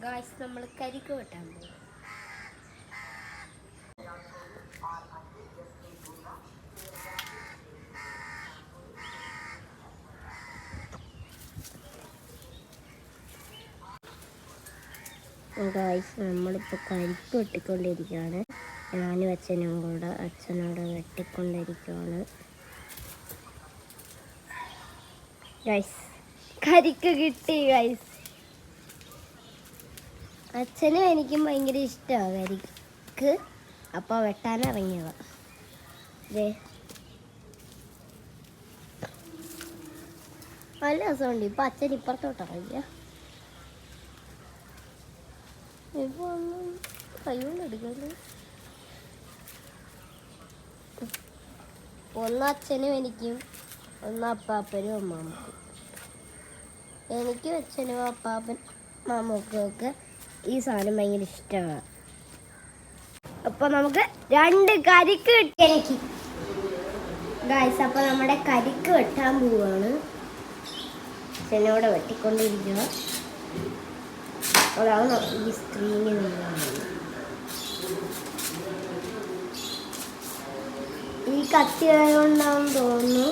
Guys നമ്മൾ കരിക്ക് വെട്ടാൻ പോകും. ഗായ്സ് നമ്മളിപ്പോൾ കരിക്ക് വെട്ടിക്കൊണ്ടിരിക്കുകയാണ്. ഞാനും അച്ഛനും കൂടെ അച്ഛനോട് വെട്ടിക്കൊണ്ടിരിക്കുകയാണ്. ഗായ്സ് കരിക്ക് കിട്ടി. ഗായ്സ് അച്ഛനും എനിക്കും ഭയങ്കര ഇഷ്ടമാണ് കരിക്ക്. അപ്പോൾ വെട്ടാനിറങ്ങിയതാണ്. നല്ല രസമുണ്ട്. ഇപ്പം അച്ഛൻ ഇപ്പുറത്തോട്ടിറങ്ങിയ ഇപ്പോൾ ഒന്നും കൈകൊണ്ട് എടുക്കുന്നു. ഒന്ന് അച്ഛനും എനിക്കും, ഒന്ന് അപ്പാപ്പനും അമ്മാമ്മക്കും. എനിക്കും അച്ഛനും അപ്പാപ്പൻ മാമക്കും ഒക്കെ ഈ സാധനം ഭയങ്കര ഇഷ്ടമാണ്. അപ്പോൾ നമുക്ക് 2 കരിക്ക് കിട്ടി എനിക്ക്. ഗായ്സ് അപ്പോൾ നമ്മുടെ കരിക്ക് വെട്ടാൻ പോവുകയാണ്. അച്ഛനോട് വെട്ടിക്കൊണ്ടിരിക്കുക. അതാണ് ഈ സ്ക്രീനിൽ നിന്നാണ്. ഈ കത്തി ആയതുകൊണ്ടാണെന്ന് തോന്നുന്നു,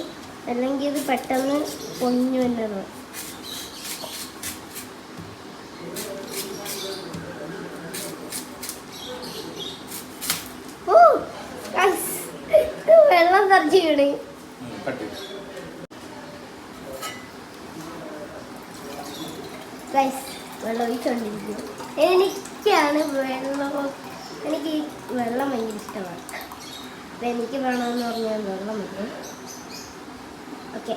അല്ലെങ്കിൽ ഇത് പെട്ടെന്ന് പൊഞ്ഞു വന്നത്. വെള്ളം തെറിച്ച് വീണ്. വെള്ളം ഒഴിച്ചോണ്ടിരിക്കും. എനിക്കാണ് എനിക്ക് ഈ വെള്ളം ഭയങ്കര ഇഷ്ടമാണ്. അപ്പം എനിക്ക് വേണമെന്ന് പറഞ്ഞാൽ വെള്ളം വയ്ക്കും. ഓക്കെ